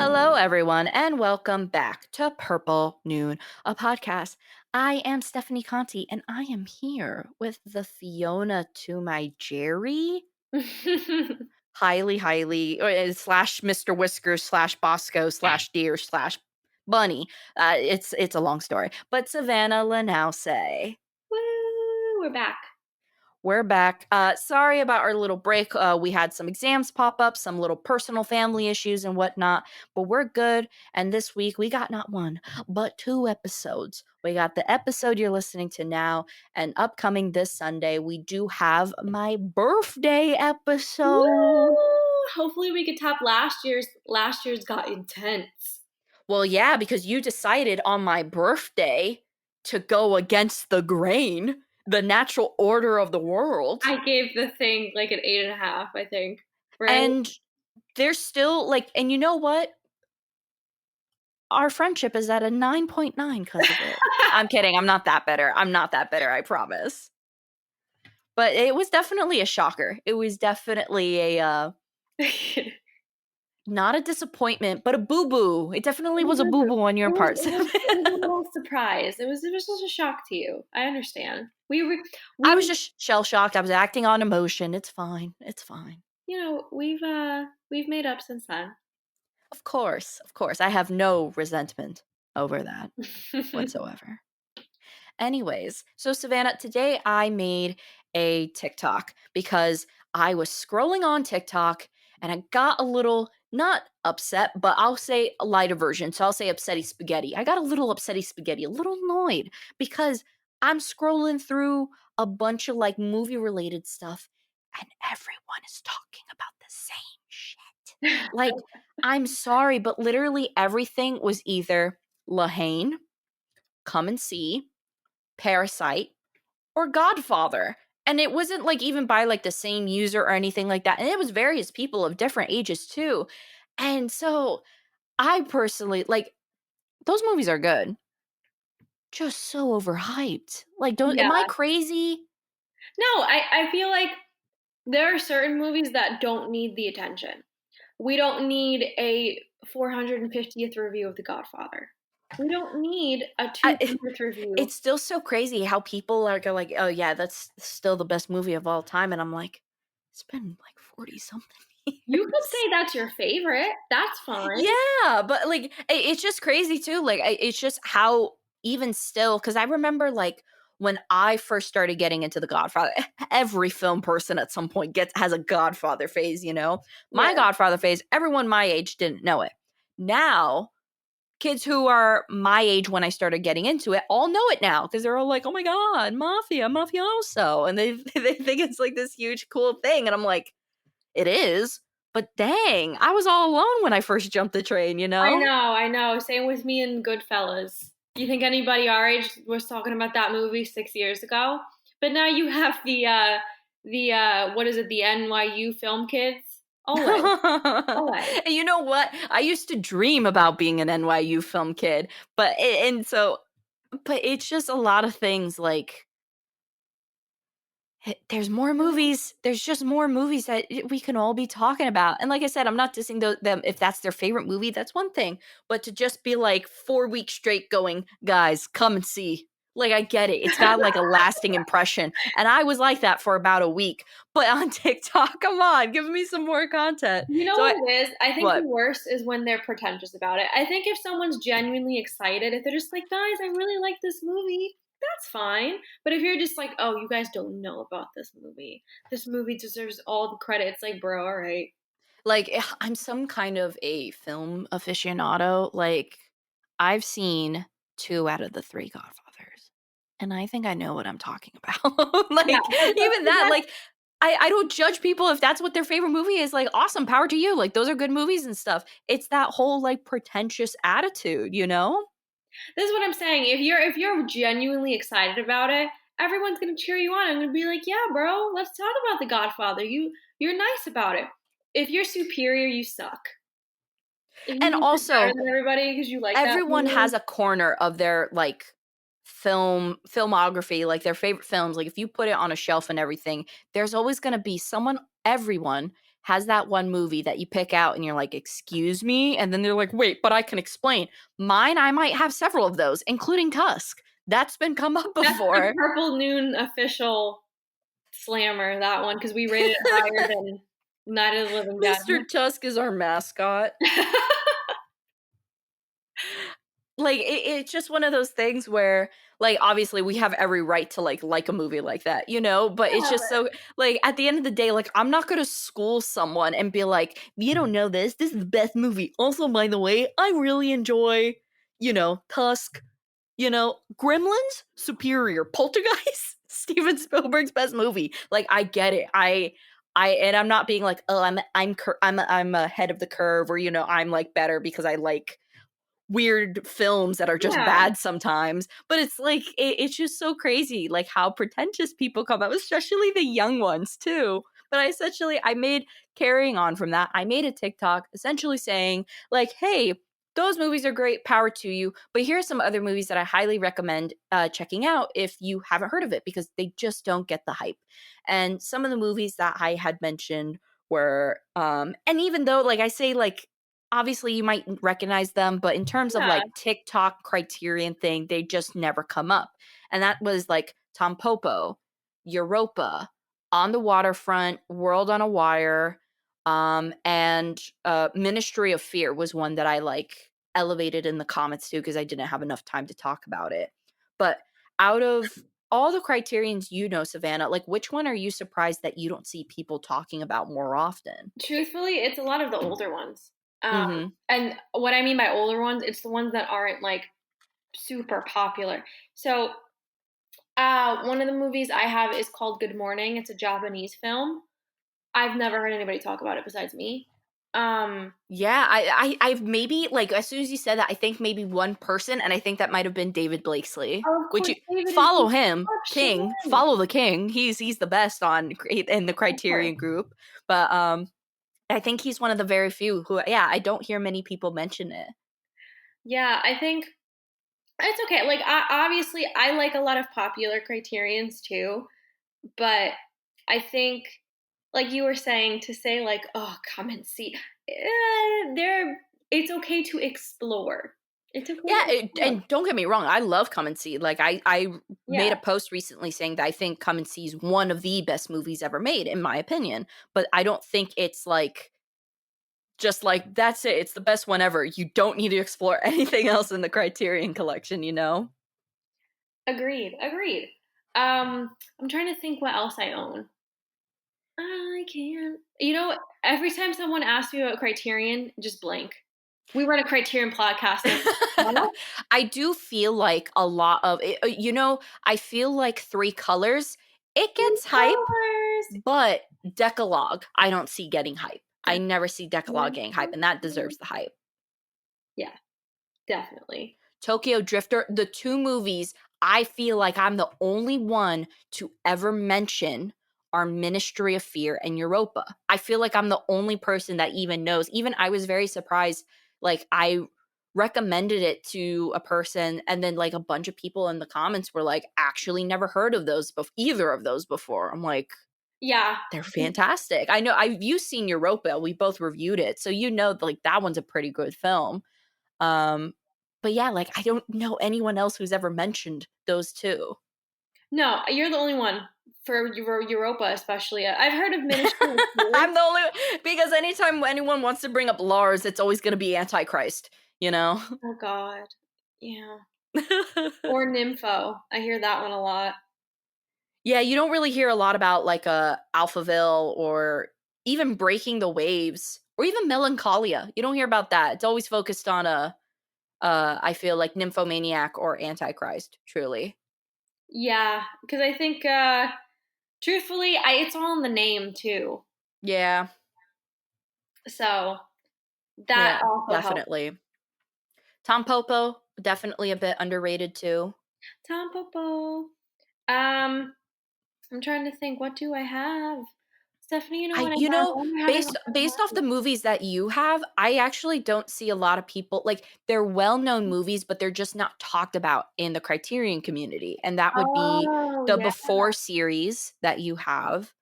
Hello, everyone, and welcome back to Purple Noon, a podcast. I am Stephanie Conti, and I am here with the Fiona to my Jerry, highly, slash Mr. Whiskers slash Bosco slash Deer slash Bunny. It's a long story, but Savanna Lanausse. Woo! We're back. We're back. Sorry about our little break. We had some exams pop up, some little personal family issues and whatnot, but we're good. And this week we got not one, but two episodes. We got the episode you're listening to now, and upcoming this Sunday, we do have my birthday episode. Woo! Hopefully we could top last year's. Last year's got intense. Well, yeah, because you decided on my birthday to go against the grain, the natural order of the world. I gave the thing like an 8.5, I think. Right? And there's still and you know what? Our friendship is at a 9.9 because of it. I'm kidding. I'm not that bitter. I promise. But it was definitely a shocker. It was definitely a not a disappointment, but a boo-boo. It definitely was a boo-boo on your part. It was a little surprise. It was just a shock to you. I understand. I was just shell-shocked. I was acting on emotion. It's fine. You know, we've made up since then. Of course. I have no resentment over that whatsoever. Anyways, so Savanna, today I made a TikTok because I was scrolling on TikTok and I got a little, not upset, but I'll say a lighter version. So I'll say upsetty spaghetti. I got a little upsetty spaghetti, a little annoyed because I'm scrolling through a bunch of movie related stuff and everyone is talking about the same shit. I'm sorry, but literally everything was either Lahane, Come and See, Parasite, or Godfather. And it wasn't even by the same user or anything like that. And it was various people of different ages too. And so I personally those movies are good. Just so overhyped. Am I crazy? No, I feel like there are certain movies that don't need the attention. We don't need a 450th review of The Godfather. We don't need a 200th review. It's still so crazy how people are like, oh yeah, that's still the best movie of all time. And I'm like, it's been 40 something years. You could say that's your favorite. That's fine. Yeah, but it's just crazy too. It's just how even still, because I remember when I first started getting into The Godfather, every film person at some point has a Godfather phase, My Godfather phase, everyone my age didn't know it. Now, kids who are my age when I started getting into it all know it now because they're all like, oh my God, Mafia, Mafioso. And they think it's this huge, cool thing. And I'm like, it is. But dang, I was all alone when I first jumped the train, I know. Same with me and Goodfellas. You think anybody our age was talking about that movie 6 years ago? But now you have the what is it, the NYU film kids? Always. And you know what? I used to dream about being an NYU film kid, but it's just a lot of things there's more movies. There's just more movies that we can all be talking about. And like I said, I'm not dissing them if that's their favorite movie. That's one thing. But to just be 4 weeks straight going, guys, come and see. I get it. It's got a lasting impression. And I was like that for about a week. But on TikTok, come on, give me some more content. You know what it is? I think the worst is when they're pretentious about it. I think if someone's genuinely excited, if they're just like, guys, I really like this movie, that's fine. But if you're just like, oh, you guys don't know about this movie deserves all the credit, it's like, bro, all right. I'm some kind of a film aficionado. I've seen 2 out of the 3 Godfathers. And I think I know what I'm talking about. Even that, I don't judge people if that's what their favorite movie is. Awesome, power to you. Those are good movies and stuff. It's that whole pretentious attitude, This is what I'm saying. If you're genuinely excited about it, everyone's gonna cheer you on and gonna be like, yeah, bro, let's talk about The Godfather. You're nice about it. If you're superior, you suck. And also, everybody because you like everyone has a corner of their filmography, their favorite films. If you put it on a shelf and everything, there's always going to be everyone has that one movie that you pick out and you're like, "Excuse me?" And then they're like, "Wait, but I can explain." Mine, I might have several of those, including Tusk. That's been come up That's the before. Purple Noon official slammer, that one, because we rated it higher than Night of the Living Dead. Mr. Tusk is our mascot. Like, it's just one of those things where, like, obviously, we have every right to, like a movie like that, you know? But it's Yeah, just so like, at the end of the day, like, I'm not gonna school someone and be like, "You don't know this. This is the best movie. Also, by the way, I really enjoy, Tusk, Gremlins, superior. Poltergeist, Steven Spielberg's best movie." Like, I get it. And I'm not being like, "Oh, I'm ahead of the curve," or, "I'm, like, better because I like weird films that are just yeah, bad sometimes." But it's like it's just so crazy, like how pretentious people come out, especially the young ones too. But I made, carrying on from that, I made a TikTok essentially saying like, "Hey, those movies are great, power to you, but here are some other movies that I highly recommend checking out if you haven't heard of it, because they just don't get the hype." And some of the movies that I had mentioned were and even though, like I say, like, obviously you might recognize them, but in terms of yeah. like TikTok criterion thing, they just never come up. And that was like Tom Popo, Europa, On the Waterfront, World on a Wire, and Ministry of Fear was one that I like elevated in the comments too, because I didn't have enough time to talk about it. But out of all the criterions, Savannah, like, which one are you surprised that you don't see people talking about more often? Truthfully, it's a lot of the older ones. Mm-hmm. And what I mean by older ones, it's the ones that aren't like super popular. So, one of the movies I have is called Good Morning. It's a Japanese film. I've never heard anybody talk about it besides me. Um, Yeah, I've maybe, like, as soon as you said that, I think maybe one person, and I think that might have been David Blakeslee, oh, of which course, you David is follow him, King, instruction. follow the King. He's the best on in the Of course. Criterion Group. But I think he's one of the very few who, yeah, I don't hear many people mention it. Yeah, I think it's okay. Like, obviously, I like a lot of popular criterions too, but I think, like you were saying, to say like, "Oh, come and see," there, it's okay to explore. It's okay Yeah, to explore. and don't get me wrong, I love Come and See. Like, I made Yeah, a post recently saying that I think Come and See is one of the best movies ever made, in my opinion. But I don't think it's like, just like, that's it, it's the best one ever. You don't need to explore anything else in the Criterion Collection, you know? agreed, agreed. I'm trying to think what else I own. I can't. Every time someone asks me about Criterion, just blank. We run a Criterion podcast, and well, I do feel like a lot of it, I feel like Three Colors, it three gets hype, colors. but Decalogue, I don't see getting hype. I That's never see Decalogue getting hype, and that deserves the hype. yeah, definitely. Tokyo Drifter, the two movies I feel like I'm the only one to ever mention are Ministry of Fear and Europa. I feel like I'm the only person that even knows. Even I was very surprised. Like, I recommended it to a person, and then like a bunch of people in the comments were like, actually never heard of either of those before. I'm like, Yeah, they're fantastic. I know you've seen Europa. We both reviewed it. So like that one's a pretty good film. Um, but yeah, like, I don't know anyone else who's ever mentioned those 2. no, you're the only one for Europa, especially. I've heard of Ministry of Fear. I'm the only, because anytime anyone wants to bring up Lars, it's always gonna be Antichrist, you know? Oh God, yeah. Or Nympho. I hear that one a lot. Yeah, you don't really hear a lot about, like, Alphaville, or even Breaking the Waves, or even Melancholia. You don't hear about that. It's always focused on I feel like Nymphomaniac or Antichrist, truly. Yeah, because I think, truthfully, it's all in the name too. Yeah, So that yeah, also helps. definitely. Tom Popo, definitely a bit underrated too. Tampopo. I'm trying to think. What do I have? Stephanie, you know I what I you have? I know, wonder how based I based off have. the movies that you have, I actually don't see a lot of people, like, they're well-known movies, but they're just not talked about in the Criterion community, and that would be Oh, the yeah. Before series that you have.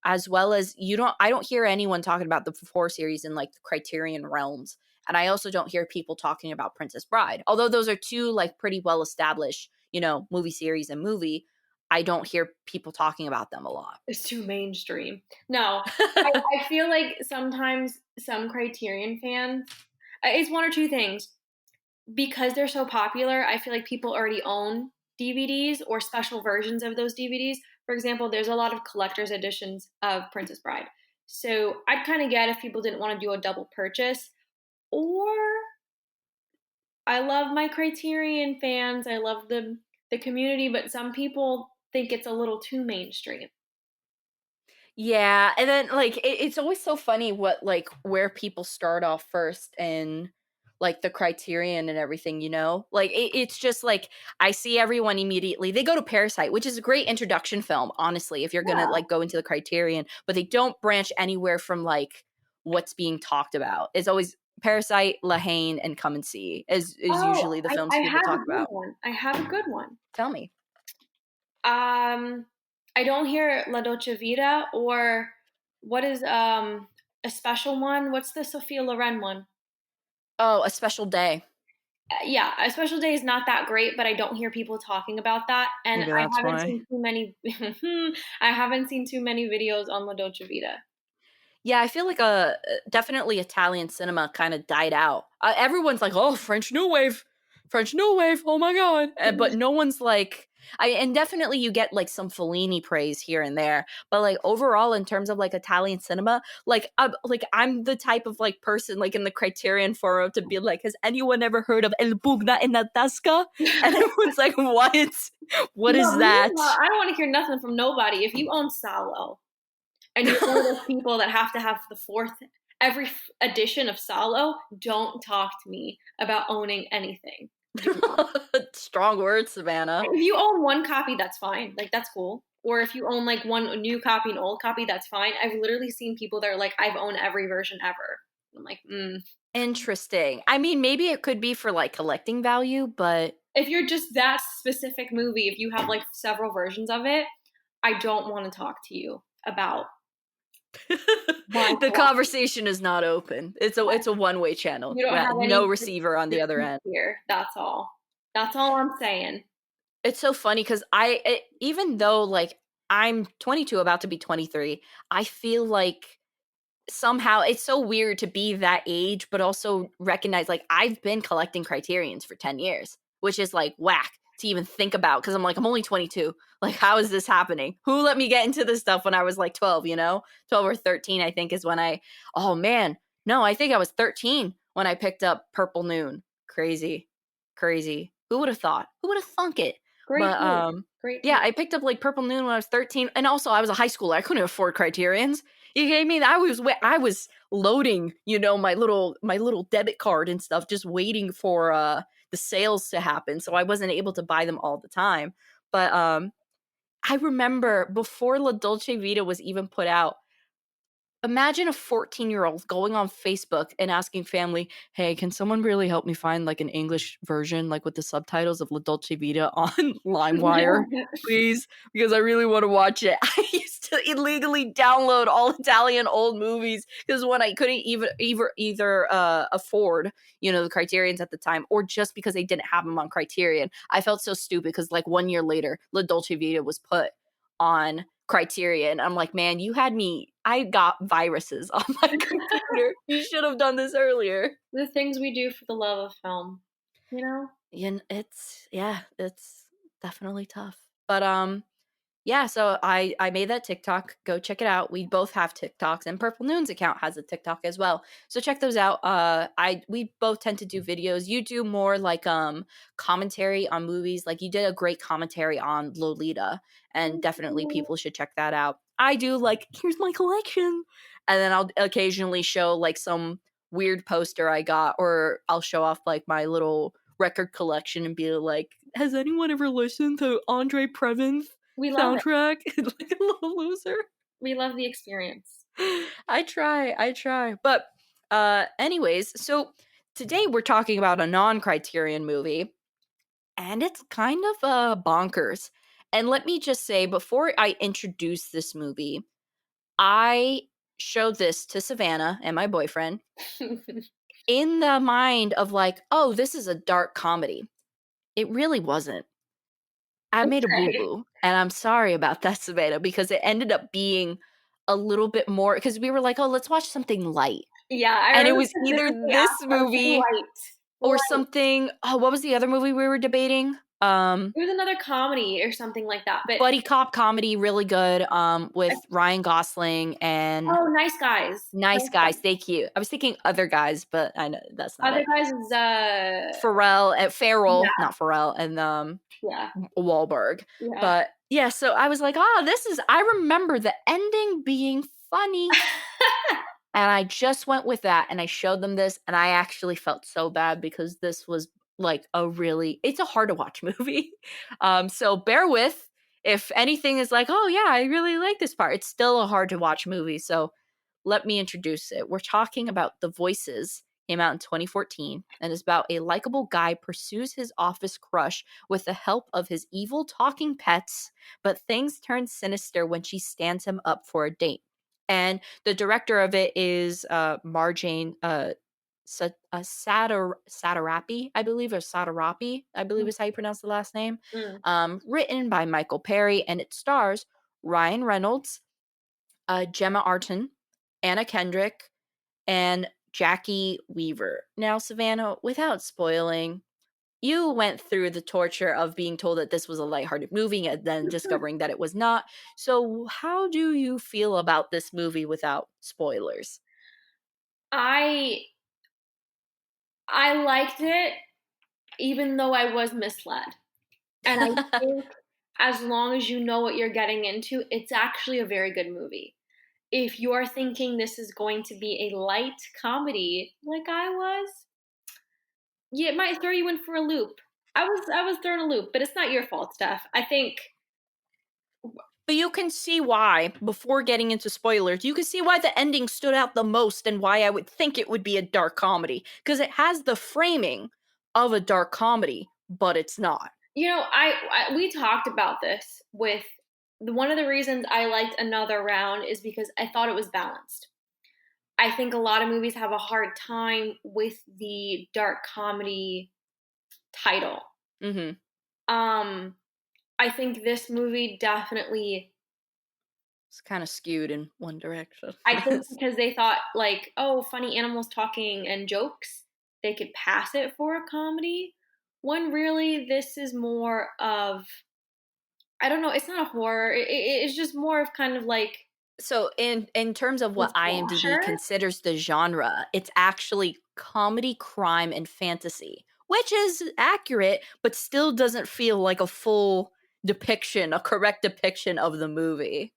as well as I don't hear anyone talking about the 4 series in like the Criterion realms. And I also don't hear people talking about Princess Bride. Although those are two like pretty well established, movie series and movie, I don't hear people talking about them a lot. It's too mainstream. No, I feel like sometimes some Criterion fans, it's one or two things. Because they're so popular, I feel like people already own DVDs or special versions of those DVDs. For example, there's a lot of collector's editions of Princess Bride. So I'd kind of get if people didn't want to do a double purchase. Or I love my Criterion fans. I love the community, but some people think it's a little too mainstream. Yeah, and then like it's always so funny what like where people start off first in like the Criterion and everything, like it's just like I see everyone immediately they go to Parasite, which is a great introduction film, honestly, if you're gonna Yeah. like go into the Criterion, but they don't branch anywhere from like what's being talked about. It's always Parasite, La Haine, and Come and See is Oh, usually the I films people have a talk good about. one. I have a good one. Tell me. Um, I don't hear La Dolce Vita or what is a special one? What's the Sophia Loren one? Oh, A Special Day. Yeah, a special day is not that great, but I don't hear people talking about that, and Maybe I that's haven't why. seen too many. I haven't seen too many videos on La Dolce Vita. Yeah, I feel like definitely Italian cinema kind of died out. Everyone's like, "Oh, French New Wave, French New Wave, oh my god!" But no one's like, and definitely you get like some Fellini praise here and there, but like overall, in terms of like Italian cinema, like I'm the type of like person like in the Criterion Forum to be like, "Has anyone ever heard of El Pugna in la Tasca?" And everyone's like, "What? What No, is that?" meanwhile, I don't want to hear nothing from nobody. If you own Salo and you're one of those people that have to have the fourth every edition of Salo, don't talk to me about owning anything. Do not. Strong words, Savannah. If you own one copy, that's fine. Like that's cool. Or if you own like one new copy and old copy, that's fine. I've literally seen people that are like, I've owned every version ever. I'm like, Interesting. I mean, maybe it could be for like collecting value, but if you're just that specific movie, if you have like several versions of it, I don't want to talk to you about my the collection. conversation is not open. It's a one-way channel. You don't Yeah, have no any receiver on the other end. here. That's all. That's all I'm saying. It's so funny because even though like I'm 22, about to be 23, I feel like somehow it's so weird to be that age, but also recognize like I've been collecting Criterions for 10 years, which is like whack to even think about because I'm like, I'm only 22. Like, how is this happening? Who let me get into this stuff when I was like 12, 12 or 13, I think is when oh man, no, I think I was 13 when I picked up Purple Noon. Crazy, crazy. Who would have thought? Who would have thunk it? Great But, taste. Great yeah, taste. I picked up like Purple Noon when I was 13, and also I was a high schooler. I couldn't afford Criterions. You gave me that. I was loading, my little debit card and stuff, just waiting for the sales to happen. So I wasn't able to buy them all the time. But I remember before La Dolce Vita was even put out, imagine a 14-year-old going on Facebook and asking family, "Hey, can someone really help me find like an English version, like with the subtitles of La Dolce Vita on LimeWire, Yeah. please? Because I really want to watch it." I used to illegally download all Italian old movies because when I couldn't either afford, the Criterions at the time, or just because they didn't have them on Criterion, I felt so stupid because like 1 year later, La Dolce Vita was put on Criterion. I'm like, man, you had me. I got viruses on my computer. You should have done this earlier. The things we do for the love of film, you know? And it's definitely tough. But yeah, so I made that TikTok. Go check it out. We both have TikToks, and Purple Noon's account has a TikTok as well. So check those out. We both tend to do videos. You do more like commentary on movies. Like you did a great commentary on Lolita, and definitely people should check that out. I do like here's my collection, and then I'll occasionally show like some weird poster I got, or I'll show off like my little record collection and be like, has anyone ever listened to Andre Previn's We love it. soundtrack? Like a little loser. We love the experience. I try. But anyways, so today we're talking about a non-Criterion movie, and it's kind of bonkers. And let me just say before I introduce this movie, I showed this to Savanna and my boyfriend in the mind of like, oh, this is a dark comedy. It really wasn't. I made a Okay. boo-boo, and I'm sorry about that, Savannah, because it ended up being a little bit more because we were like, "Oh, let's watch something light." Yeah, I And it remember was either specifically this something movie light. or Light. something what was the other movie we were debating? It was another comedy or something like that, but Buddy cop comedy, really good, I with Ryan Gosling and oh, Nice Guys. Nice Nice Guys, Guys. thank you. I was thinking Other Guys, but I know that's not Other it. Guys is, Pharrell Farrell, yeah, not Pharrell, and, yeah, Wahlberg. yeah. But, yeah, so I was like, "Ah, this is" I remember the ending being funny, and I just went with that, and I showed them this, and I actually felt so bad because this was, like, it's a hard to watch movie. So bear with if anything is like, "Oh, yeah, I really like this part." It's still a hard to watch movie, so let me introduce it. We're talking about The Voices. Came out in 2014 and is about a likable guy pursues his office crush with the help of his evil talking pets, but things turn sinister when she stands him up for a date. And the director of it is Marjane Satarapi, I believe, or Satarapi, I believe is how you pronounce the last name. Mm. Written by Michael Perry, and it stars Ryan Reynolds, Gemma Arterton, Anna Kendrick, and Jackie Weaver. Now, Savannah, without spoiling, you went through the torture of being told that this was a lighthearted movie and then discovering that it was not. So, how do you feel about this movie without spoilers? I I liked it even though I was misled. And I think as long as you know what you're getting into, it's actually a very good movie. If you're thinking this is going to be a light comedy like I was, yeah, it might throw you in for a loop. I was thrown a loop, but it's not your fault, Steph. I think But you can see why, before getting into spoilers, you can see why the ending stood out the most and why I would think it would be a dark comedy. Because it has the framing of a dark comedy, but it's not. I we talked about this with one of the reasons I liked Another Round is because I thought it was balanced. I think a lot of movies have a hard time with the dark comedy title. Mm-hmm. Um, I think this movie definitely. It's kind of skewed in one direction. I think because they thought like, oh, funny animals talking and jokes, they could pass it for a comedy. When really this is more of I don't know. It's not a horror. It's just more of kind of like So in terms of a what IMDb slasher. considers the genre, it's actually comedy, crime, and fantasy, which is accurate, but still doesn't feel like a full depiction, a correct depiction of the movie.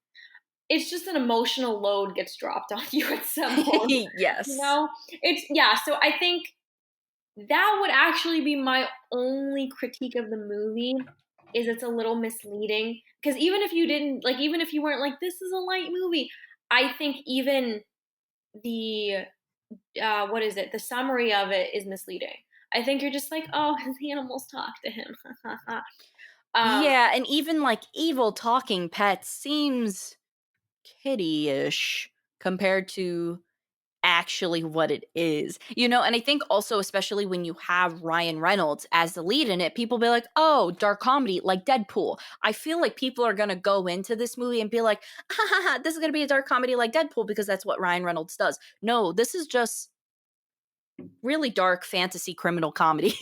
It's just an emotional load gets dropped on you at some point. You Yes. know, it's yeah. So I think that would actually be my only critique of the movie is it's a little misleading because even if you didn't like even if you weren't like this is a light movie, I think even the what is it? The summary of it is misleading. I think you're just like, oh, the animals talk to him. um, Yeah, and even like evil talking pets seems kiddie-ish compared to actually what it is. And I think also especially when you have Ryan Reynolds as the lead in it, people be like, "Oh, dark comedy like Deadpool." I feel like people are going to go into this movie and be like, "Ha ha ha, this is going to be a dark comedy like Deadpool because that's what Ryan Reynolds does." No, this is just really dark fantasy criminal comedy.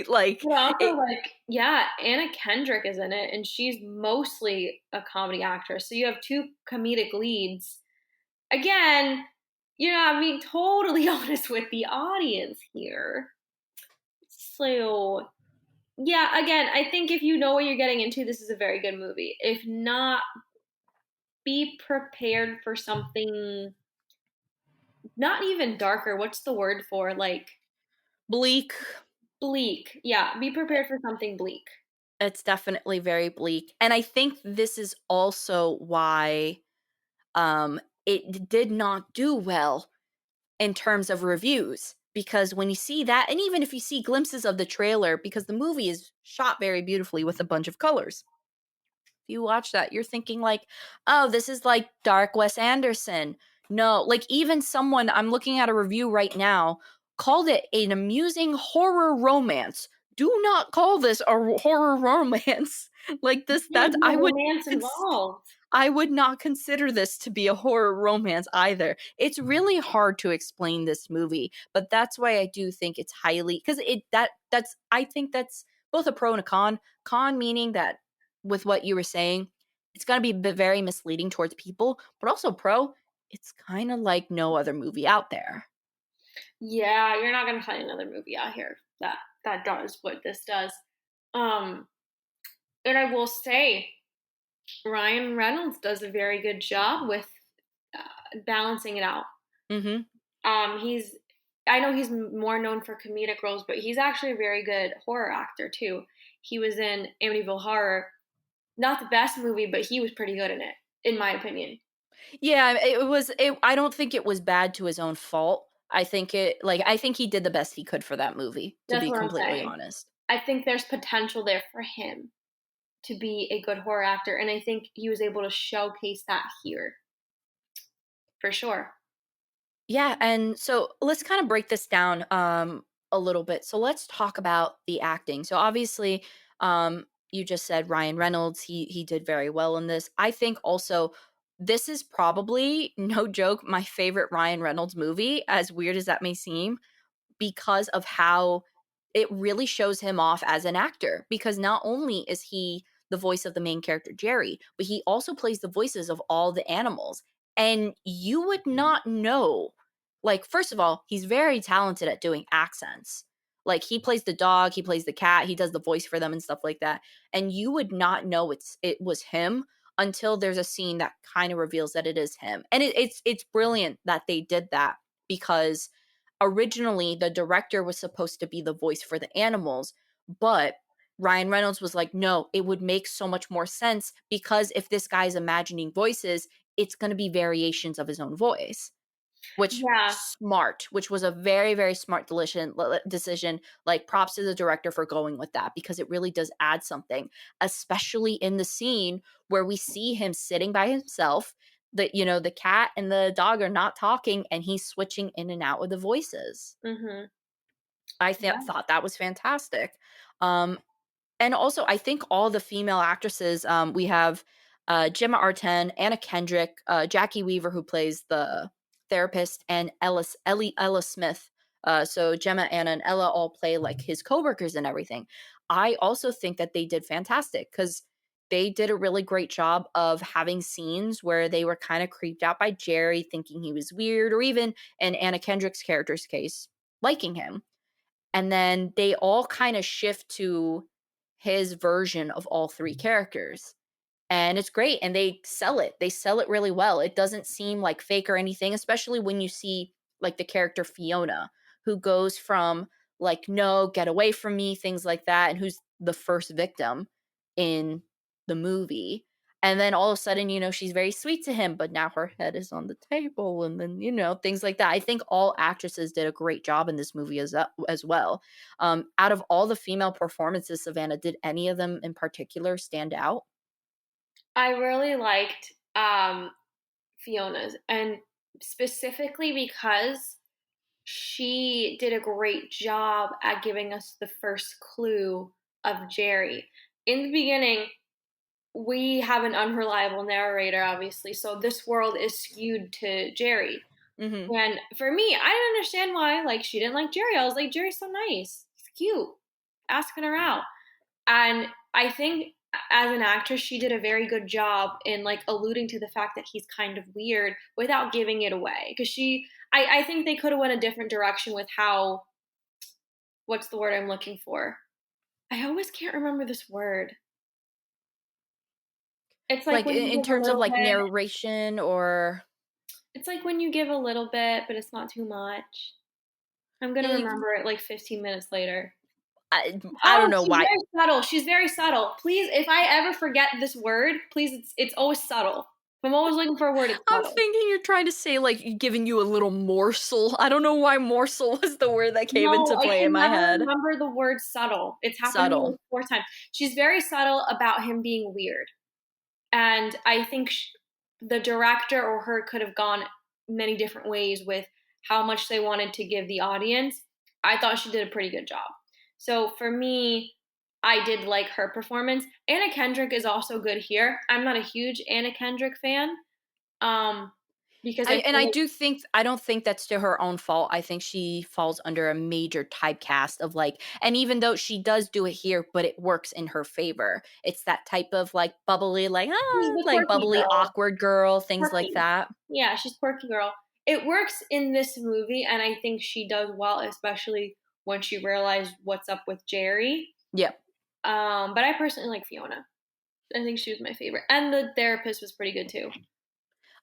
Like but also it like, yeah, Anna Kendrick is in it, and she's mostly a comedy actress. So you have two comedic leads. Again, I'm being totally honest with the audience here. So yeah, again, I think if you know what you're getting into, this is a very good movie. If not, be prepared for something not even darker. What's the word for like bleak. bleak? Yeah, be prepared for something bleak. It's definitely very bleak. And I think this is also why it did not do well in terms of reviews because when you see that and even if you see glimpses of the trailer because the movie is shot very beautifully with a bunch of colors. If you watch that, you're thinking like, "Oh, this is like dark Wes Anderson." No, like even someone I'm looking at a review right now called it an amusing horror romance. Do not call this a horror romance. Like this Can't that's be a romance involved. I would not consider this to be a horror romance either. It's really hard to explain this movie, but that's why I do think it's highly because that's I think that's both a pro and a con. Con meaning that with what you were saying, it's gonna be very misleading towards people, but also pro, it's kind of like no other movie out there. Yeah, you're not gonna find another movie out here that does what this does. Um, and I will say, Ryan Reynolds does a very good job with balancing it out. Mm-hmm. He's I know he's more known for comedic roles, but he's actually a very good horror actor too. He was in Amityville Horror, not the best movie, but he was pretty good in it, in my opinion. Yeah, it was I don't think it was bad to his own fault. I think he did the best he could for that movie, to That's be what I'm completely saying. honest. I think there's potential there for him to be a good horror actor, and I think he was able to showcase that here for sure. Yeah, and so let's kind of break this down a little bit. So let's talk about the acting. So obviously, you just said Ryan Reynolds, he did very well in this. I think also this is probably no joke my favorite Ryan Reynolds movie, as weird as that may seem, because of how it really shows him off as an actor, because not only is he the voice of the main character Jerry, but he also plays the voices of all the animals. And you would not know. Like, first of all, he's very talented at doing accents. Like, he plays the dog, he plays the cat, he does the voice for them and stuff like that. And you would not know it was him until there's a scene that kind of reveals that it is him. And it's brilliant that they did that, because originally the director was supposed to be the voice for the animals, but Ryan Reynolds was like, no, it would make so much more sense, because if this guy's imagining voices, it's going to be variations of his own voice, Yeah. which was a very, very smart decision. Like, props to the director for going with that, because it really does add something, especially in the scene where we see him sitting by himself. The cat and the dog are not talking, and he's switching in and out with the voices. Mhm. Yeah. Thought that was fantastic. Um, and also, I think all the female actresses, we have Gemma Arterton, Anna Kendrick, Jackie Weaver, who plays the therapist, and Ella Smith. So Gemma, Anna, and Ella all play like his coworkers and everything. I also think that they did fantastic, because they did a really great job of having scenes where they were kind of creeped out by Jerry, thinking he was weird, or even in Anna Kendrick's character's case, liking him. And then they all kind of shift to his version of all three characters. And it's great. And they sell it. They sell it really well. It doesn't seem like fake or anything, especially when you see like the character Fiona, who goes from like, no, get away from me, things like that, and who's the first victim in the movie. And then all of a sudden, she's very sweet to him, but now her head is on the table, and then, things like that. I think all actresses did a great job in this movie as well. Out of all the female performances, Savanna, did any of them in particular stand out? I really liked Fiona's, and specifically because she did a great job at giving us the first clue of Jerry. In the beginning, we have an unreliable narrator, obviously, so this world is skewed to Jerry. Hmm. And for me, I didn't understand why, like, she didn't like Jerry. I was like, Jerry's so nice. He's cute. Asking her out. And I think as an actress, she did a very good job in like alluding to the fact that he's kind of weird without giving it away. Because I think they could have went a different direction with how, what's the word I'm looking for? I always can't remember this word. It's like Like when you in give a terms of little like bit. narration, or It's like when you give a little bit, but it's not too much. I'm gonna eh, remember it like 15 minutes later. I Oh, don't know she's why. very subtle. She's very subtle. Please, if I ever forget this word, please, it's always subtle. If I'm always looking for a word, it's I'm subtle. thinking you're trying to say like giving you a little morsel. I don't know why morsel was the word that came No, into I play in can my never head. remember the word subtle. It's happened to me Subtle. like 4 times. She's very subtle about him being weird. And I think the director or her could have gone many different ways with how much they wanted to give the audience. I thought she did a pretty good job. So for me, I did like her performance. Anna Kendrick is also good here. I'm not a huge Anna Kendrick fan, um, because I I feel like do think I don't think that's to her own fault. I think she falls under a major typecast of like, and even though she does do it here, but it works in her favor. It's that type of like bubbly, she's the like quirky bubbly, girl. awkward girl, things like Quirky. that. Yeah, she's quirky girl. It works in this movie, and I think she does well, especially when she realized what's up with Jerry. Yep. But I personally like Fiona. I think she was my favorite, and the therapist was pretty good too.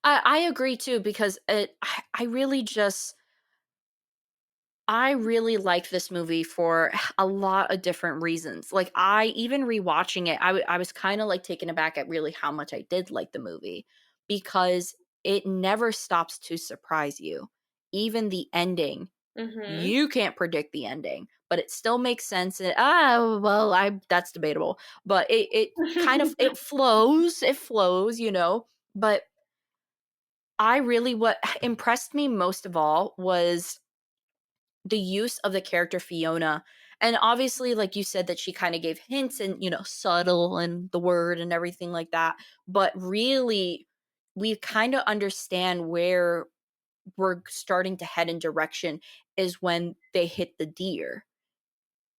I agree too because I really just I really like this movie for a lot of different reasons. Like I even rewatching it, I was kind of like taken aback at really how much I did like the movie because it never stops to surprise you. Even the ending, Mm-hmm. you can't predict the ending, but it still makes sense. And well, I that's debatable, but it kind of it flows, you know. But I really what impressed me most of all was the use of the character Fiona. And obviously, like you said, that she kind of gave hints and, subtle and the word and everything like that. But really, we kind of understand where we're starting to head in direction is when they hit the deer.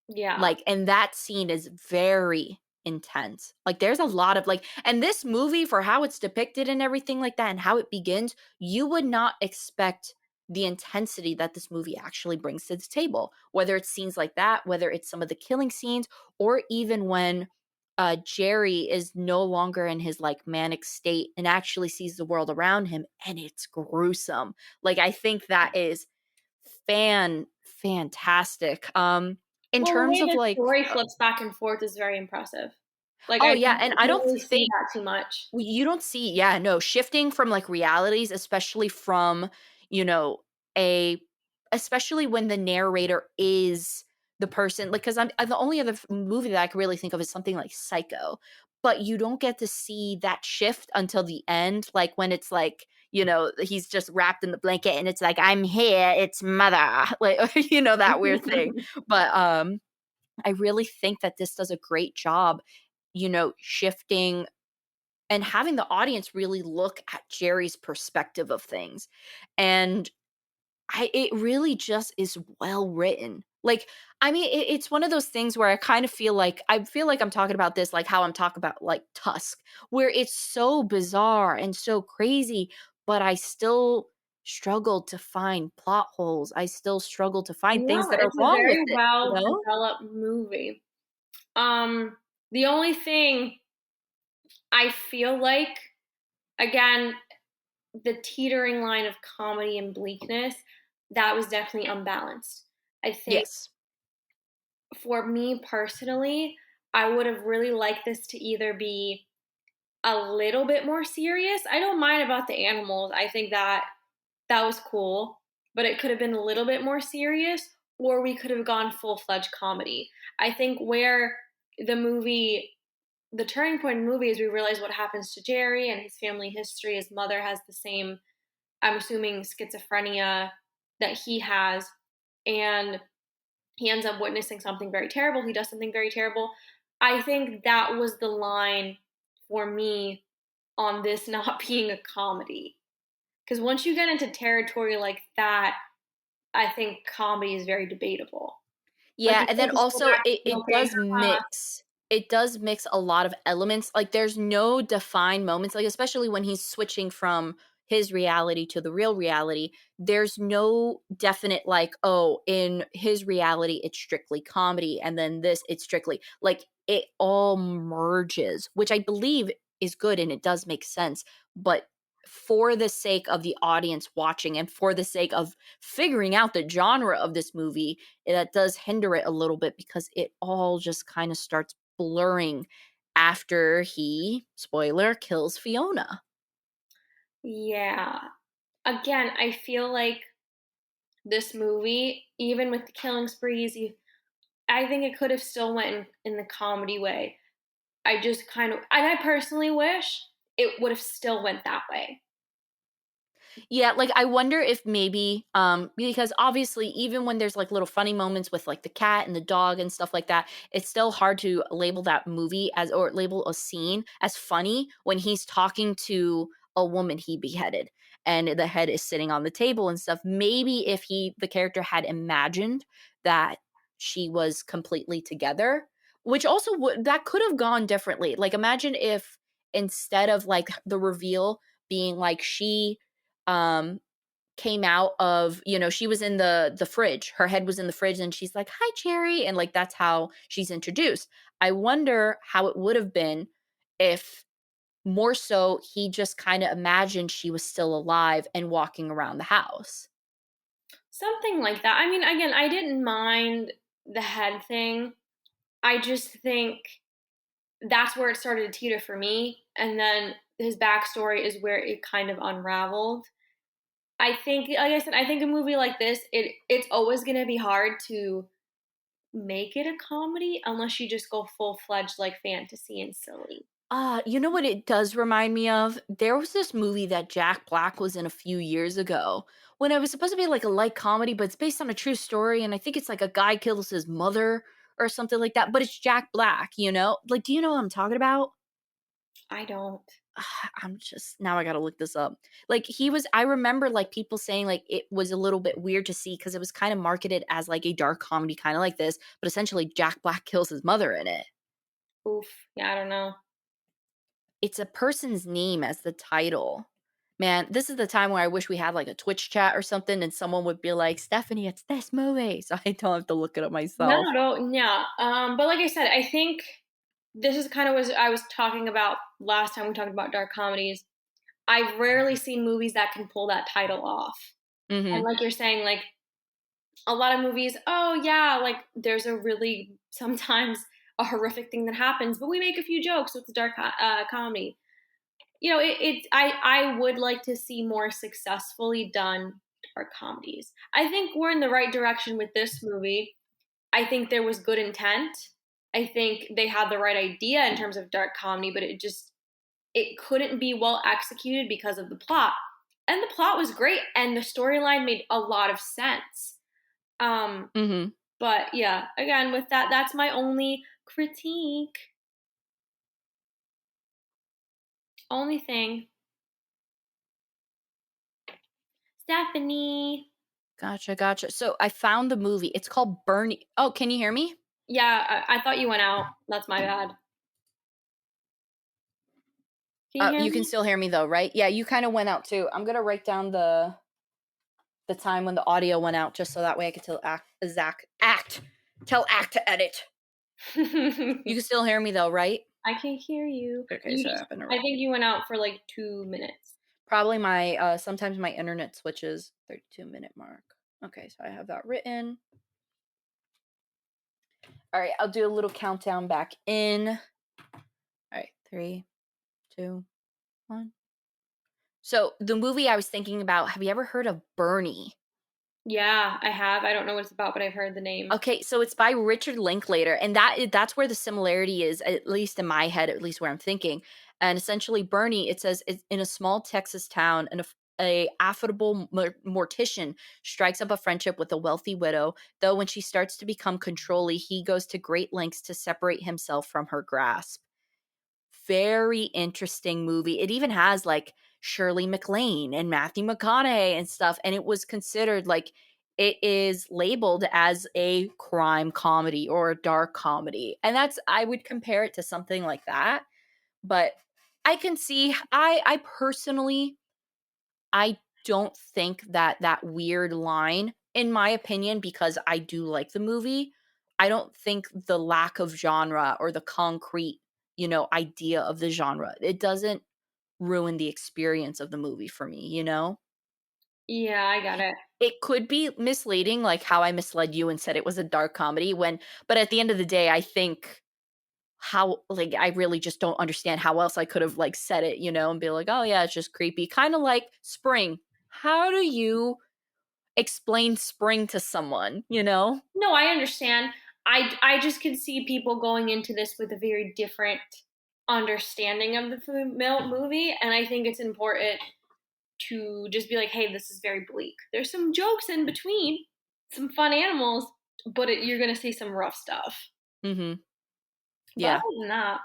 Yeah. Like, and that scene is very intense. Like, there's a lot of like, and this movie, for how it's depicted and everything like that, and how it begins, you would not expect the intensity that this movie actually brings to the table. Whether it's scenes like that, whether it's some of the killing scenes, or even when Jerry is no longer in his like manic state and actually sees the world around him, and it's gruesome. Like, I think that is fantastic. In Well, the terms way of the like story flips back and forth is very impressive. Like oh I yeah, don't and I don't really see think that too much. you don't see yeah, no, shifting from like realities, especially from, you know, a especially when the narrator is the person like cuz I'm the only other movie that I can really think of is something like Psycho. But you don't get to see that shift until the end like when it's like he's just wrapped in the blanket and it's like I'm here, it's mother. Like that weird thing. But I really think that this does a great job, shifting and having the audience really look at Jerry's perspective of things. And it really just is well written. Like, I mean, it's one of those things where I feel like I'm talking about this like how I'm talking about like Tusk, where it's so bizarre and so crazy, but I still struggle to find plot holes. I still struggle to find things No, that are it's a wrong with very it, you well know? developed movie. The only thing I feel like, again, the teetering line of comedy and bleakness, that was definitely unbalanced. I think Yes. for me personally, I would have really liked this to either be a little bit more serious. I don't mind about the animals. I think that was cool, but it could have been a little bit more serious, or we could have gone full-fledged comedy. I think where the movie the turning point in the movie is we realize what happens to Jerry and his family history. His mother has the same, I'm assuming, schizophrenia that he has, and he ends up witnessing something very terrible. He does something very terrible. I think that was the line for me on this not being a comedy. Because once you get into territory like that, I think comedy is very debatable. Like Yeah, you and then can't just go also back it to it okay, does mix it does mix a lot of elements, like, there's no defined moments, like, especially when he's switching from his reality to the real reality, there's no definite, like, "Oh, in his reality, it's strictly comedy, and then this, it's strictly" like, it all merges, which I believe is good and it does make sense, but for the sake of the audience watching and for the sake of figuring out the genre of this movie, that does hinder it a little bit because it all just kind of starts blurring after he, spoiler, kills Fiona. yeah. Again, I feel like this movie, even with the killing sprees, I think it could have still went in the comedy way. I just kind of, and I personally wish it would have still went that way. Yeah, like, I wonder if maybe, because obviously even when there's, like, little funny moments with, like, the cat and the dog and stuff like that, it's still hard to label that movie as or label a scene as funny when he's talking to a woman he beheaded, and the head is sitting on the table and stuff. Maybe if the character had imagined that she was completely together, which also would that could have gone differently. Like, imagine if instead of, like, the reveal being, like, she um came out of, she was in the fridge. Her head was in the fridge and she's like, "Hi, Cherry." And like that's how she's introduced. I wonder how it would have been if more so he just kind of imagined she was still alive and walking around the house. Something like that. I mean, again, I didn't mind the head thing. I just think that's where it started to teeter for me. And then his backstory is where it kind of unraveled. I think, like I said, I think a movie like this, it's always going to be hard to make it a comedy unless you just go full fledged like fantasy and silly. You know what it does remind me of? There was this movie that Jack Black was in a few years ago when it was supposed to be like a light comedy, but it's based on a true story. And I think it's like a guy kills his mother or something like that. But it's Jack Black, you know? Like, do you know what I'm talking about? I don't. I'm just now I gotta look this up. Like I remember like people saying like it was a little bit weird to see because it was kind of marketed as like a dark comedy, kind of like this, but essentially Jack Black kills his mother in it. Oof. Yeah, I don't know. It's a person's name as the title. Man, this is the time where I wish we had like a Twitch chat or something and someone would be like, Stephanie, it's this movie. So I don't have to look it up No, myself. no, yeah. But like I said, I think this is kind of what I was talking about last time we talked about dark comedies. I've rarely seen movies that can pull that title off. And Mm-hmm. like you're saying, like a lot of movies, oh yeah, like there's a really sometimes a horrific thing that happens, but we make a few jokes, so it's a dark comedy. You know, I would like to see more successfully done dark comedies. I think we're in the right direction with this movie. I think there was good intent. I think they had the right idea in terms of dark comedy, but it couldn't be well executed because of the plot. And the plot was great and the storyline made a lot of sense. Um, Mm-hmm. but yeah, again, with that, that's my only critique. Only thing. Stephanie. Gotcha, gotcha. So I found the movie. It's called Bernie. Oh, can you hear me? Yeah, I thought you went out. That's my bad. Can you hear You can me? still hear me though, right? Yeah, you kind of went out too. I'm gonna write down the time when the audio went out, just so that way I could tell tell Act to edit. You can still hear me though, right? I can hear you. Okay, You so just, I think you went out for like 2 minutes. probably my sometimes my internet switches 32-minute mark. Okay, so I have that written. All right, I'll do a little countdown back in. All right, 3, 2, 1. So the movie I was thinking about, have you ever heard of Bernie? Yeah, I have. I don't know what it's about, but I've heard the name. Okay, so it's by Richard Linklater, and that's where the similarity is, at least in my head, at least where I'm thinking. And essentially, Bernie, it says, it's in a small Texas town, and a affable mortician strikes up a friendship with a wealthy widow. Though when she starts to become controlling, he goes to great lengths to separate himself from her grasp. Very interesting movie. It even has like Shirley MacLaine and Matthew McConaughey and stuff, and it was considered like it is labeled as a crime comedy or a dark comedy. And that's I would compare it to something like that. But I can see I personally I don't think that that weird line, in my opinion, because I do like the movie, I don't think the lack of genre or the concrete, idea of the genre, it doesn't ruin the experience of the movie for me, you know? Yeah, I got it. It could be misleading, like how I misled you and said it was a dark comedy but at the end of the day, I think how like I really just don't understand how else I could have like said it, and be like, "Oh yeah, it's just creepy." Kind of like Spring. How do you explain Spring to someone, you know? No, I understand. I just can see people going into this with a very different understanding of the movie, and I think it's important to just be like, hey, this is very bleak. There's some jokes in between, some fun animals, but you're gonna see some rough stuff. Mhm. But Yeah. other than that,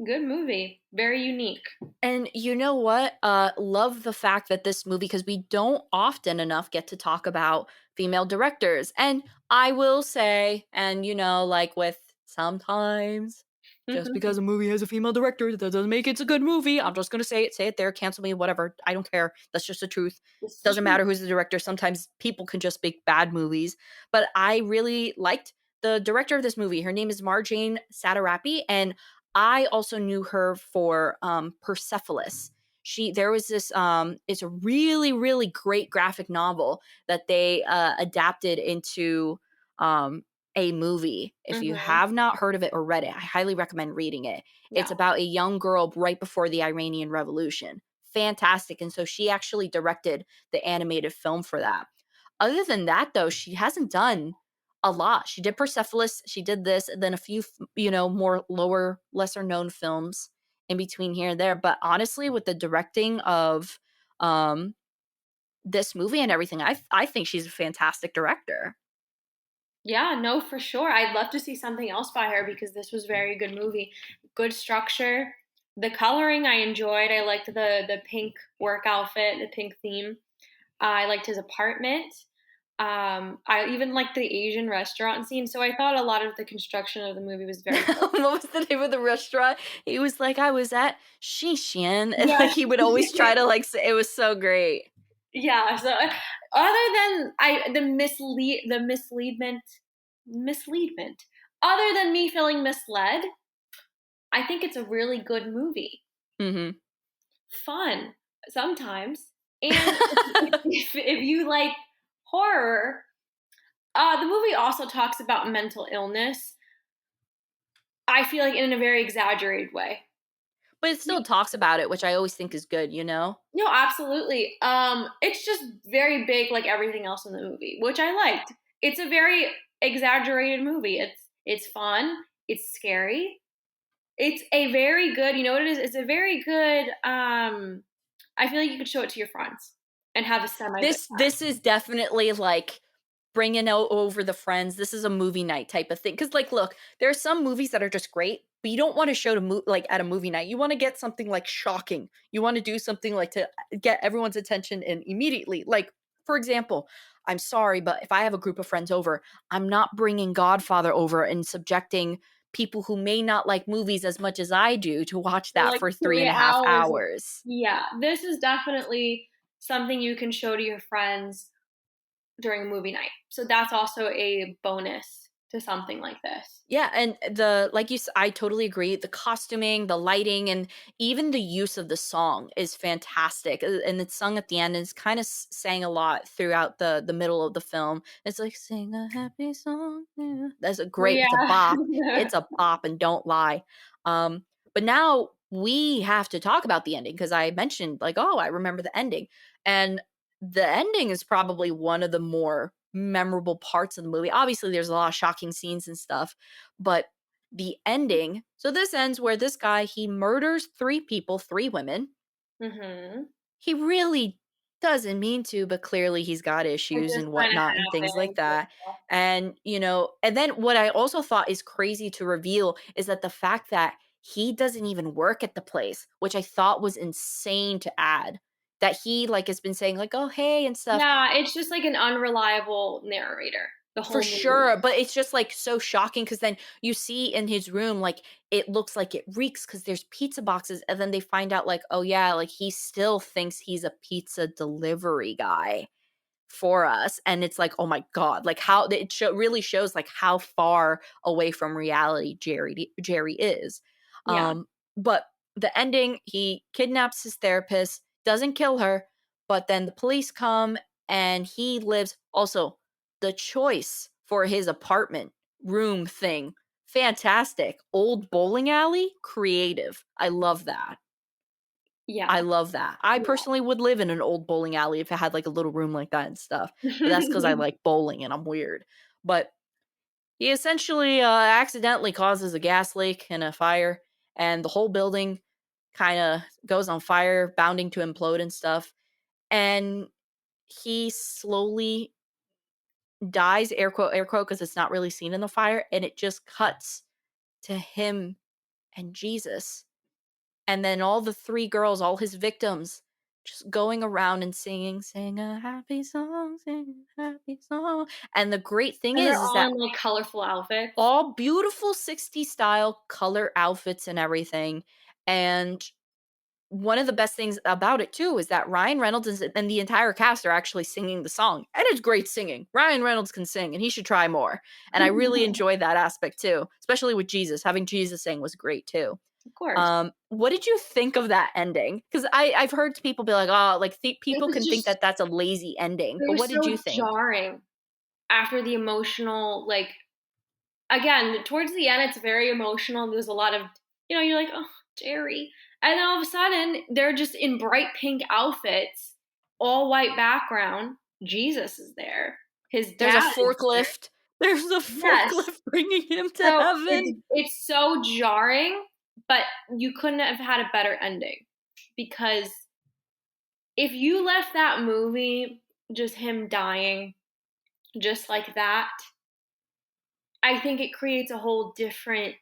good movie, very unique. And you know what? Love the fact that this movie, because we don't often enough get to talk about female directors. And I will say, and like with sometimes, just because a movie has a female director, that doesn't make it a good movie. I'm just gonna say it there, cancel me, whatever. I don't care. That's just the truth. This is Doesn't matter who's the director. Sometimes people can just make bad movies. But I really liked the director of this movie. Her name is Marjane Satrapi, and I also knew her for Persepolis. There was this it's a really really great graphic novel that they adapted into um a movie. If you mm-hmm. have not heard of it or read it, I highly recommend reading it. It's Yeah. about a young girl right before the Iranian Revolution. Fantastic. And so she actually directed the animated film for that. Other than that, though, she hasn't done a lot. She did Persepolis, she did this, and then a few, more lower, lesser known films in between here and there. But honestly, with the directing of um this movie and everything, I think she's a fantastic director. Yeah, no, for sure. I'd love to see something else by her because this was a very good movie. Good structure. The coloring I enjoyed. I liked the pink work outfit, the pink theme. I liked his apartment. I even liked the Asian restaurant scene. So I thought a lot of the construction of the movie was very good. What was the name of the restaurant? He was like, I was at Shishan. And like Yes. he would always try to like say it was so great. Yeah. So other than the misleadment. Other than me feeling misled, I think it's a really good movie. Mm-hmm. Fun sometimes. And if you like horror, the movie also talks about mental illness. I feel like in a very exaggerated way. But it still talks about it, which I always think is good, you know? No, absolutely. It's just very big, like everything else in the movie, which I liked. It's a very exaggerated movie. It's fun. It's scary. It's a very good. You know what it is? It's a very good. I feel like you could show it to your friends and have a semi good This is definitely like bringing over the friends. This is a movie night type of thing. Because, like, look, there are some movies that are just great, but you don't want to show to like at a movie night. You want to get something like shocking. You want to do something like to get everyone's attention and immediately. Like, for example, I'm sorry, but if I have a group of friends over, I'm not bringing Godfather over and subjecting people who may not like movies as much as I do to watch for that like for three and three a half hours. hours. Yeah, this is definitely something you can show to your friends during a movie night. So that's also a bonus to something like this. Yeah, and I totally agree. The costuming, the lighting, and even the use of the song is fantastic. And it's sung at the end, and it's kind of sang a lot throughout the middle of the film. It's like sing a happy song. Yeah. That's a great. It's a bop. Yeah. It's a bop, and don't lie. But now we have to talk about the ending because I mentioned like, oh, I remember the ending, and the ending is probably one of the more memorable parts of the movie. Obviously, there's a lot of shocking scenes and stuff, but the ending, so this ends where this guy, he murders 3 people, 3 women. Mhm. He really doesn't mean to, but clearly he's got It issues just and kind of whatnot and things like happens. that. And, and then what I also thought is crazy to reveal is that the fact that he doesn't even work at the place, which I thought was insane to add. That he like has been saying like, "Oh, hey," and stuff. Yeah, it's just like an unreliable narrator the For whole movie. sure, but it's just, like, so shocking because then you see in his room, like, it looks like it reeks because there's pizza boxes, and then they find out, like, oh, yeah, like, he still thinks he's a pizza delivery guy for us, and it's like, "Oh my god," like, how really shows, like, how far away from reality Jerry is. Yeah, But the ending, he kidnaps his therapist, doesn't kill her, but then the police come, and he lives also, the choice for his apartment room thing, fantastic. Old bowling alley, creative. I love that. I yeah, love that. I yeah. personally would live in an old bowling alley if it had, like, a little room like that and stuff, but that's because I like bowling and I'm weird. But he essentially, accidentally causes a gas leak and a fire, and the whole building kind of goes on fire, bounding to implode and stuff. And he slowly dies, air quote, because it's not really seen in the fire. And it just cuts to him and Jesus. And then all the three girls, all his victims, just going around and singing, sing a happy song, sing a happy song. And the great thing And they're is all that in like colorful outfits. all beautiful 60s style color outfits and everything. And one of the best things about it too is that Ryan Reynolds and the entire cast are actually singing the song, and it's great singing. Ryan Reynolds can sing, and he should try more. And I really enjoyed that aspect too, especially with Jesus. Having Jesus sing was great too. Of course. What did you think of that ending? Because I've heard people be like, oh, like It people was can think just that that's a lazy ending. it But was what did you so think? jarring after the emotional, like, again, towards the end, it's very emotional. There's a lot of, you're like, oh, Jerry. And then all of a sudden, they're just in bright pink outfits, all white background. Jesus is there. His There's a dad is there. forklift. There's a Yes. forklift bringing him to So heaven. it's so jarring, but you couldn't have had a better ending because if you left that movie just him dying just like that, I think it creates a whole different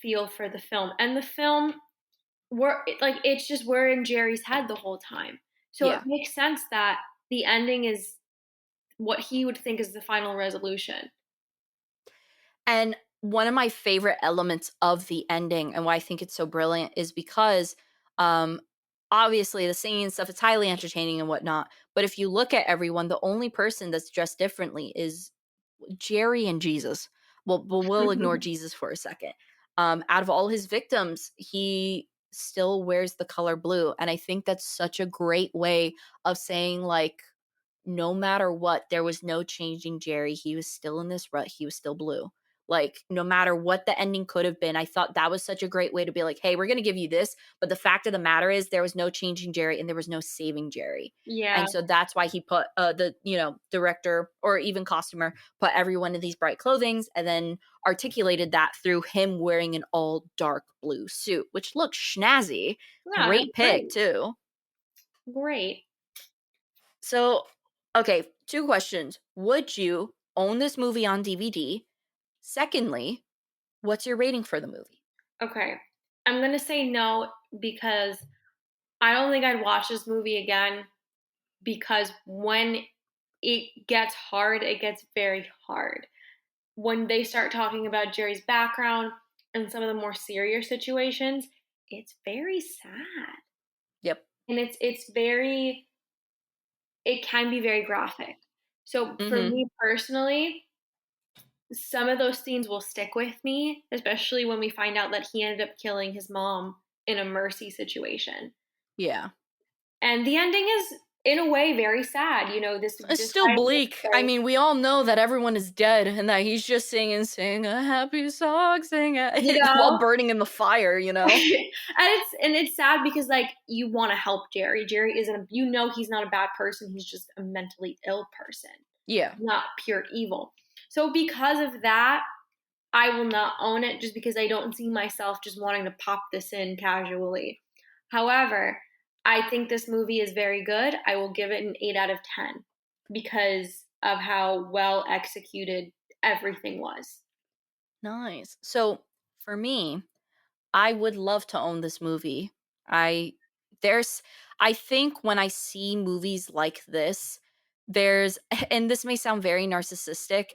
feel for the film. And the film, it's just we're in Jerry's head the whole time. So it Yeah. makes sense that the ending is what he would think is the final resolution. And one of my favorite elements of the ending and why I think it's so brilliant is because um obviously the singing and stuff is highly entertaining and whatnot. But if you look at everyone, the only person that's dressed differently is Jerry and Jesus. Well, but we'll ignore Jesus for a second. Out of all his victims, he still wears the color blue. And I think that's such a great way of saying, like, no matter what, there was no changing Jerry. He was still in this rut. He was still blue. Like, no matter what the ending could have been, I thought that was such a great way to be like, hey, we're going to give you this. But the fact of the matter is, there was no changing Jerry and there was no saving Jerry. Yeah. And so that's why he put director or even costumer put everyone in these bright clothings and then articulated that through him wearing an all dark blue suit, which looked snazzy. Yeah, Great pick, great. too. Great. So, okay, two questions. Would you own this movie on DVD? Secondly, what's your rating for the movie? Okay. I'm going to say no because I don't think I'd watch this movie again because when it gets hard, it gets very hard. When they start talking about Jerry's background and some of the more serious situations, it's very sad. Yep. And it can be very graphic. So for Mhm. me personally, some of those scenes will stick with me, especially when we find out that he ended up killing his mom in a mercy situation. Yeah. And the ending is, in a way, very sad. It's This still guy was bleak. I very, mean, we all know that everyone is dead and that he's just singing, sing a happy song, you while know, burning in the fire, you know? and it's sad because like you want to help Jerry. Jerry isn't, he's not a bad person. He's just a mentally ill person, Yeah. not pure evil. So because of that, I will not own it just because I don't see myself just wanting to pop this in casually. However, I think this movie is very good. I will give it an 8 out of 10 because of how well executed everything was. Nice. So, for me, I would love to own this movie. I there's I think when I see movies like this, there's and this may sound very narcissistic.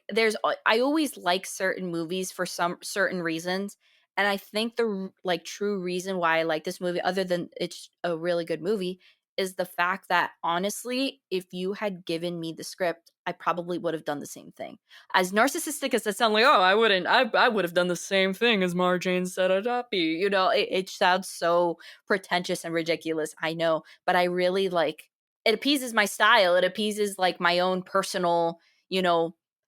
I always like certain movies for some certain reasons, and I think like true reason why I like this movie other than it's a really good movie is the fact that honestly, if you had given me the script, I probably would have done the same thing. As narcissistic as that sounds, like, oh, I wouldn't, I would have done the same thing as Marjane Satradapi. It sounds so pretentious and ridiculous, I know, but I really like it. Appeases my style. It appeases like my own personal,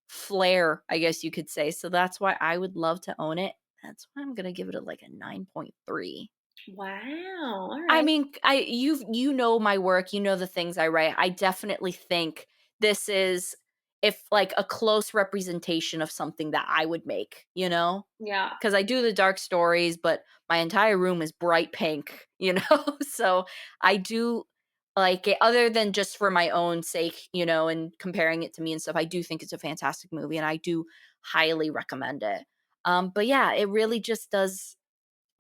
flair, I guess you could say. So that's why I would love to own it. That's why I'm gonna give it like a 9.3. Wow. All I right. mean, you know my work, you know the things I write. I definitely think this is if like a close representation of something that I would make, you know? Yeah. Because I do the dark stories, but my entire room is bright pink, you know? So I do like it other than just for my own sake, you know, and comparing it to me and stuff. I do think it's a fantastic movie and I do highly recommend it. But yeah, it really just does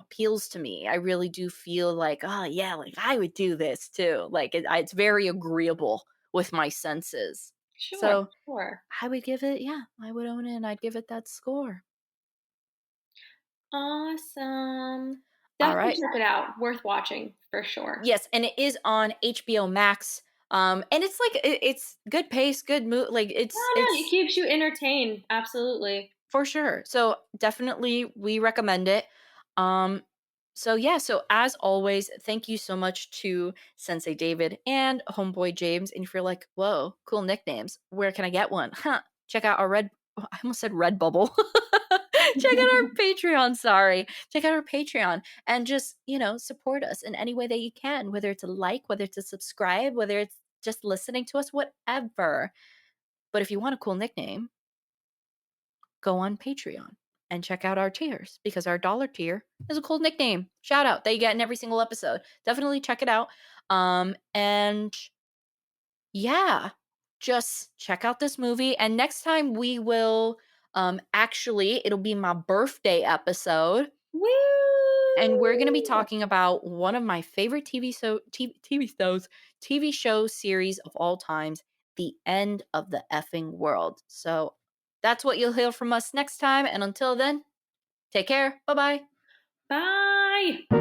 appeals to me. I really do feel like, oh yeah, like I would do this too. Like it's very agreeable with my senses. Sure, So sure. I would give it, yeah, I would own it and I'd give it that score. Awesome. All Definitely right. check it out. Worth watching for sure. Yes, and it is on HBO Max. And it's like it's good pace, good mood. Like No, no, it it's keeps you entertained. Absolutely. for sure. So definitely we recommend it. Um so yeah, so as always, thank you so much to Sensei David and Homeboy James. And if you're like, whoa, cool nicknames, where can I get one? Huh. Check out our red I almost said Red Bubble. Check out our Patreon, sorry. Check out our Patreon and just, you know, support us in any way that you can, whether it's a like, whether it's a subscribe, whether it's just listening to us, whatever. But if you want a cool nickname, go on Patreon and check out our tiers because our dollar tier is a cool nickname. Shout out that you get in every single episode. Definitely check it out. And yeah, just check out this movie. And next time we will actually it'll be my birthday episode. And we're going to be Woo! talking about one of my favorite TV show series of all times, The End of the Effing World. So that's what you'll hear from us next time. And until then, take care. Bye bye. Bye.